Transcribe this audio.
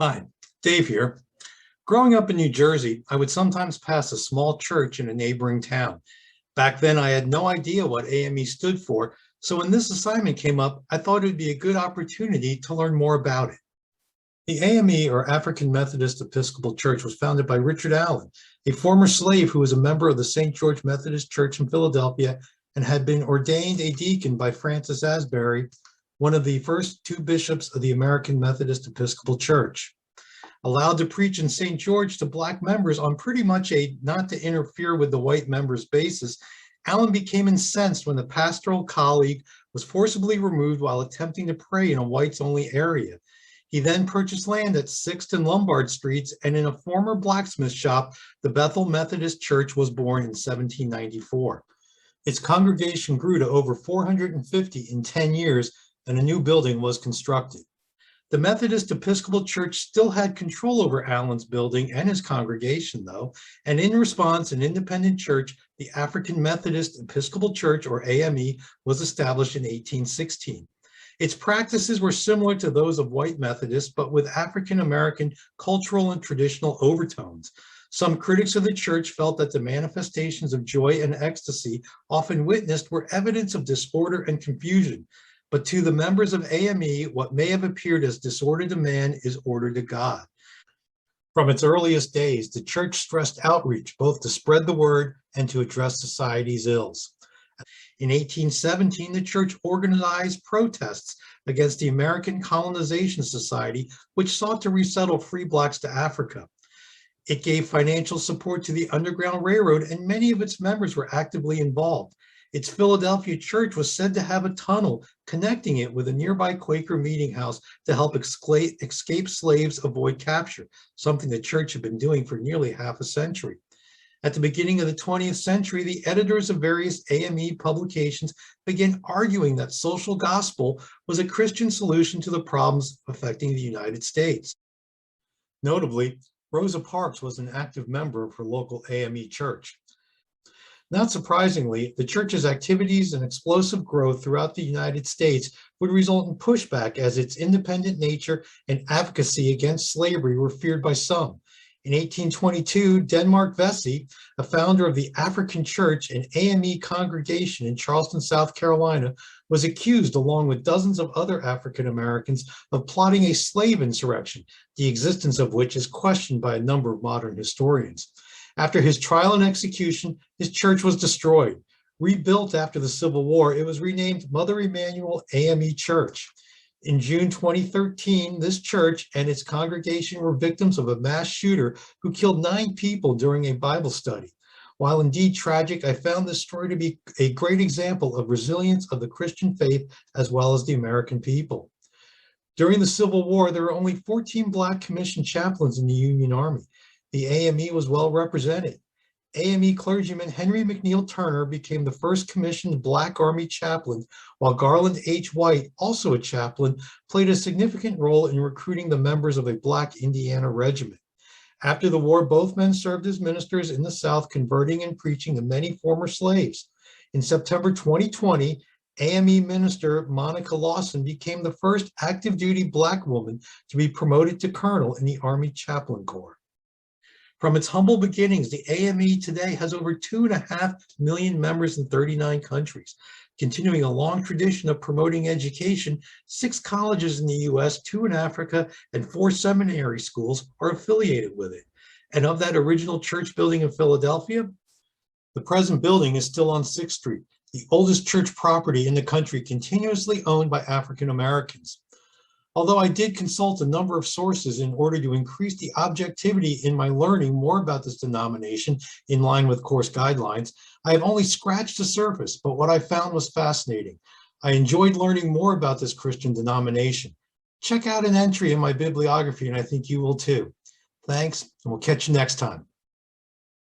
Hi, Dave here. Growing up in New Jersey, I would sometimes pass a small church in a neighboring town. Back then, I had no idea what AME stood for, so when this assignment came up, I thought it would be a good opportunity to learn more about it. The AME, or African Methodist Episcopal Church, was founded by Richard Allen, a former slave who was a member of the St. George Methodist Church in Philadelphia and had been ordained a deacon by Francis Asbury, one of the first two bishops of the American Methodist Episcopal Church. Allowed to preach in St. George to Black members on pretty much a not to interfere with the white members basis, Allen became incensed when the pastoral colleague was forcibly removed while attempting to pray in a whites-only area. He then purchased land at 6th and Lombard Streets, and in a former blacksmith shop, the Bethel Methodist Church was born in 1794. Its congregation grew to over 450 in 10 years, and a new building was constructed. The Methodist Episcopal Church still had control over Allen's building and his congregation, though, and in response, an independent church, the African Methodist Episcopal Church, or AME, was established in 1816. Its practices were similar to those of white Methodists, but with African-American cultural and traditional overtones. Some critics of the church felt that the manifestations of joy and ecstasy often witnessed were evidence of disorder and confusion. But to the members of AME, what may have appeared as disorder to man is order to God. From its earliest days, the church stressed outreach, both to spread the word and to address society's ills. In 1817, the church organized protests against the American Colonization Society, which sought to resettle free Blacks to Africa. It gave financial support to the Underground Railroad, and many of its members were actively involved. Its Philadelphia church was said to have a tunnel connecting it with a nearby Quaker meeting house to help escaped slaves avoid capture, something the church had been doing for nearly half a century. At the beginning of the 20th century, the editors of various AME publications began arguing that social gospel was a Christian solution to the problems affecting the United States. Notably, Rosa Parks was an active member of her local AME church. Not surprisingly, the church's activities and explosive growth throughout the United States would result in pushback, as its independent nature and advocacy against slavery were feared by some. In 1822, Denmark Vesey, a founder of the African Church and AME congregation in Charleston, South Carolina, was accused, along with dozens of other African Americans, of plotting a slave insurrection, the existence of which is questioned by a number of modern historians. After his trial and execution, his church was destroyed. Rebuilt after the Civil War, it was renamed Mother Emanuel AME Church. In June 2013, this church and its congregation were victims of a mass shooter who killed 9 people during a Bible study. While indeed tragic, I found this story to be a great example of resilience of the Christian faith as well as the American people. During the Civil War, there were only 14 Black commissioned chaplains in the Union Army. The AME was well represented. AME clergyman Henry McNeil Turner became the first commissioned Black Army chaplain, while Garland H. White, also a chaplain, played a significant role in recruiting the members of a Black Indiana regiment. After the war, both men served as ministers in the South, converting and preaching to many former slaves. In September 2020, AME minister Monica Lawson became the first active duty Black woman to be promoted to colonel in the Army Chaplain Corps. From its humble beginnings, the AME today has over 2.5 million members in 39 countries. Continuing a long tradition of promoting education, 6 colleges in the U.S., 2 in Africa, and 4 seminary schools are affiliated with it. And of that original church building in Philadelphia, the present building is still on 6th Street, the oldest church property in the country continuously owned by African Americans. Although I did consult a number of sources in order to increase the objectivity in my learning more about this denomination in line with course guidelines, I have only scratched the surface, but what I found was fascinating. I enjoyed learning more about this Christian denomination. Check out an entry in my bibliography, and I think you will too. Thanks, and we'll catch you next time.